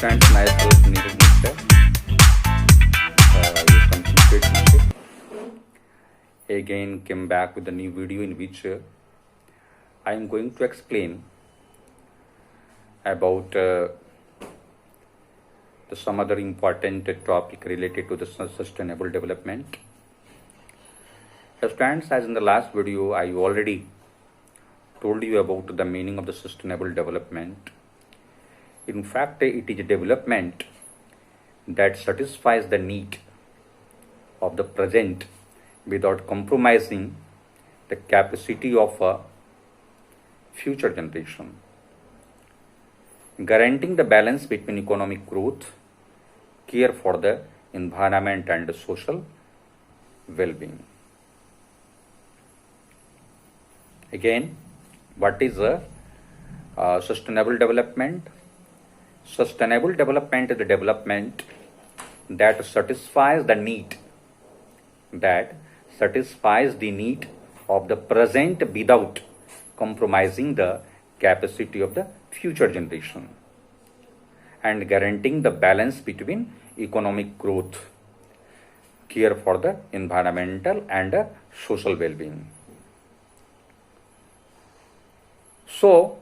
Friends, myself Neeraj Mishra. You concentrate Mishra. Again came back with a new video in which I am going to explain about some other important topic related to the sustainable development. Friends, as in the last video, I already told you about the meaning of the sustainable development. In fact, it is a development that satisfies the need of the present without compromising the capacity of a future generation, guaranteeing the balance between economic growth, care for the environment and the social well-being. Again, what is a sustainable development? Sustainable development is the development that satisfies the need of the present without compromising the capacity of the future generation and guaranteeing the balance between economic growth, care for the environmental and social well-being. So,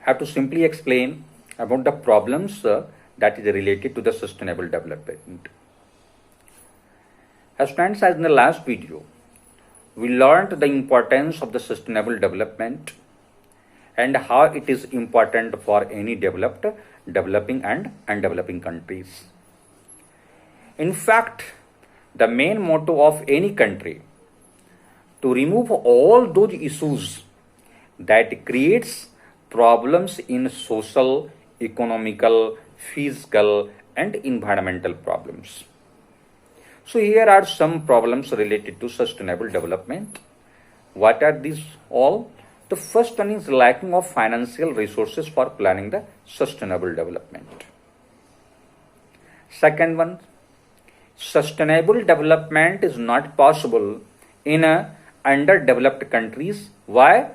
I have to simply explain about the problems that is related to the sustainable development. As friends, as in the last video, we learned the importance of the sustainable development and how it is important for any developed, developing and undeveloping countries. In fact, the main motto of any country to remove all those issues that creates problems in social, economical, physical and environmental problems. So here are some problems related to sustainable development. What are these all? The first one is lacking of financial resources for planning the sustainable development. Second one, sustainable development is not possible in underdeveloped countries. Why?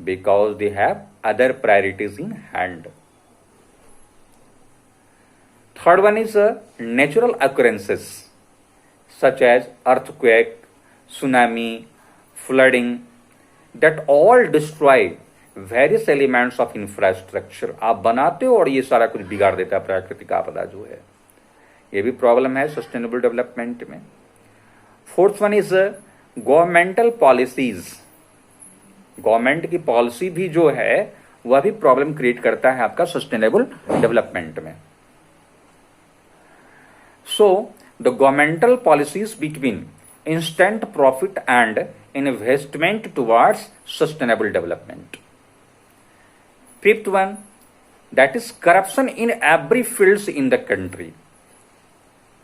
Because they have other priorities in hand. Third one is natural occurrences such as earthquake, tsunami, flooding that all destroy various elements of infrastructure. आप बनाते हो और ये सारा कुछ बिगाड़ देता है, प्राकृतिक आपदा जो है, ये भी प्रॉब्लम है सस्टेनेबल डेवलपमेंट में. Fourth one is governmental policies. Government की पॉलिसी भी जो है वह भी प्रॉब्लम क्रिएट करता है आपका सस्टेनेबल डेवलपमेंट में. So the governmental policies between instant profit and investment towards sustainable development. Fifth one, that is corruption in every fields in the country.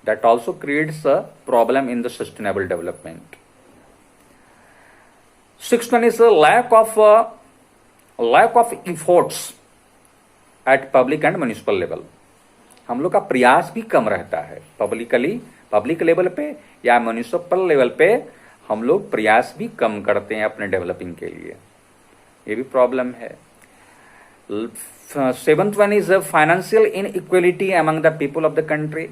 That also creates a problem in the sustainable development. Sixth one is a lack of efforts at public and municipal level. हम लोग का प्रयास भी कम रहता है public level पे या municipal level पे. हम लोग प्रयास भी कम करते हैं अपने डेवलपिंग के लिए, ये भी प्रॉब्लम है. Seventh one is financial inequality among the people of the country.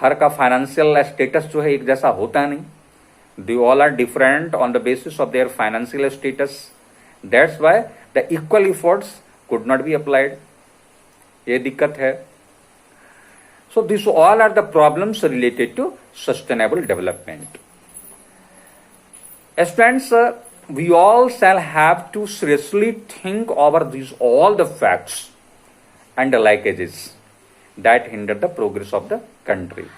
हर का फाइनेंशियल स्टेटस जो है एक जैसा होता नहीं. They all are different on the basis of their financial status. That's why the equal efforts could not be applied. ये दिक्कत है. So this all are the problems related to sustainable development. Students, we all shall have to seriously think over these all the facts and the linkages that hinder the progress of the country.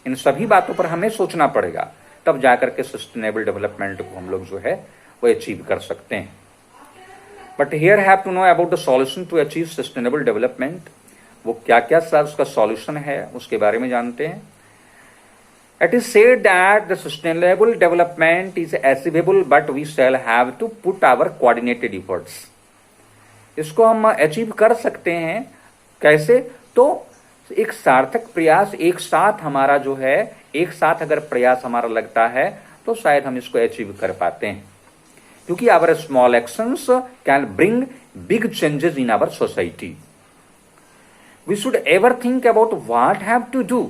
इन सभी बातों पर हमें सोचना पड़ेगा, तब जाकर के sustainable development को हम लोग जो है वो अचीव कर सकते हैं. But here have to know about the solution to achieve sustainable development. वो क्या क्या सर उसका सॉल्यूशन है उसके बारे में जानते हैं. It is said that the sustainable development is achievable, but we shall have to put our coordinated efforts. इसको हम अचीव कर सकते हैं कैसे? तो एक सार्थक प्रयास, एक साथ हमारा जो है, एक साथ अगर प्रयास हमारा लगता है तो शायद हम इसको अचीव कर पाते हैं. क्योंकि our small actions can bring big changes in our society. We should ever think about what have to do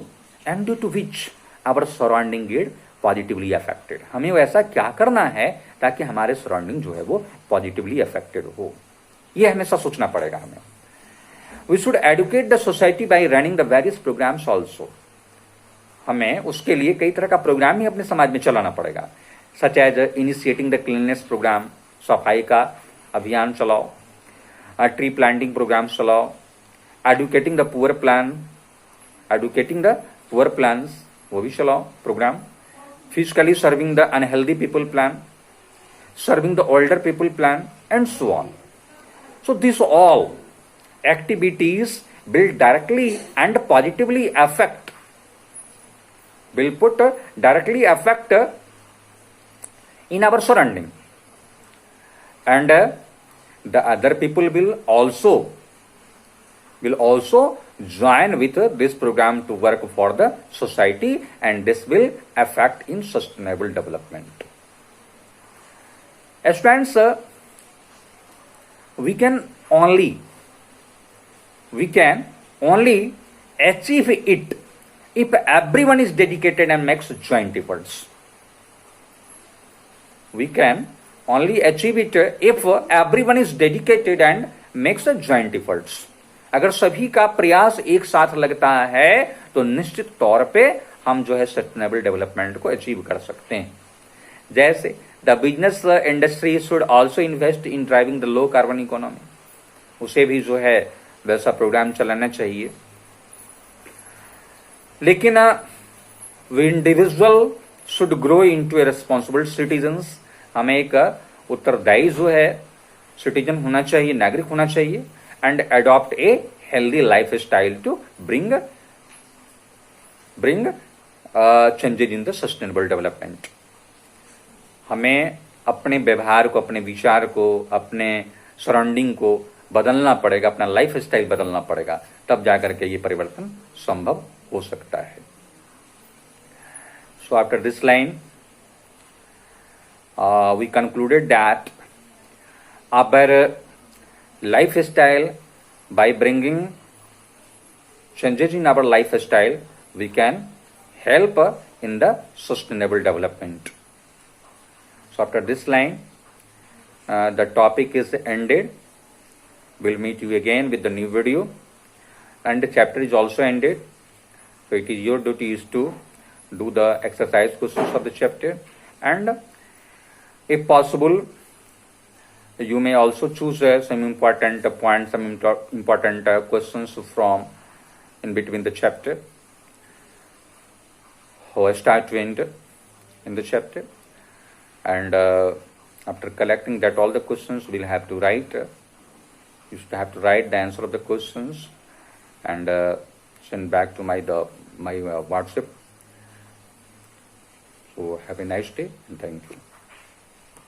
and due to which our surrounding get positively affected. हमें वैसा क्या करना है ताकि हमारे सराउंडिंग जो है वो पॉजिटिवली अफेक्टेड हो, ये हमेशा सोचना पड़ेगा हमें. We should educate the society by running the various programmes also. हमें उसके लिए कई तरह का प्रोग्राम ही अपने समाज में चलाना पड़ेगा, such as initiating the cleanness programme, सफाई का अभियान चलाओ, ट्री प्लांटिंग प्रोग्राम चलाओ, एडुकेटिंग द पुअर प्लान्स वो भी चलाओ programme, physically serving the unhealthy people plan, serving the older people plan, and so on. So these all activities will directly and positively affect, will put directly affect in our surrounding, and the other people will also join with this program to work for the society, and this will affect in sustainable development. As friends, we can only achieve it if everyone is dedicated and makes joint efforts. We can only achieve it if everyone is dedicated and makes a joint efforts. अगर सभी का प्रयास एक साथ लगता है तो निश्चित तौर पे हम जो है सस्टेनेबल डेवलपमेंट को अचीव कर सकते हैं. जैसे the business industry should also invest in driving the low carbon economy, उसे भी जो है वैसा प्रोग्राम चलाना चाहिए. लेकिन we individual should grow into a responsible citizens. हमें एक उत्तरदायी जो है सिटीजन होना चाहिए, नागरिक होना चाहिए, and adopt a healthy lifestyle to bring changes in the sustainable development. हमें अपने व्यवहार को, अपने विचार को, अपने सराउंडिंग को बदलना पड़ेगा, अपना लाइफ स्टाइल बदलना पड़ेगा, तब जाकर के ये परिवर्तन संभव हो सकता है. So after this line, we concluded that our lifestyle, by bringing changes in our lifestyle, we can help in the sustainable development. So after this line, the topic is ended. We'll meet you again with the new video, and the chapter is also ended. So it is your duty is to do the exercise questions of the chapter, and if possible, you may also choose some important points, some important questions from in between the chapter, or start to end in the chapter, and after collecting that all the questions we'll have to write. You should have to write the answer of the questions and send back to my WhatsApp. So have a nice day and thank you.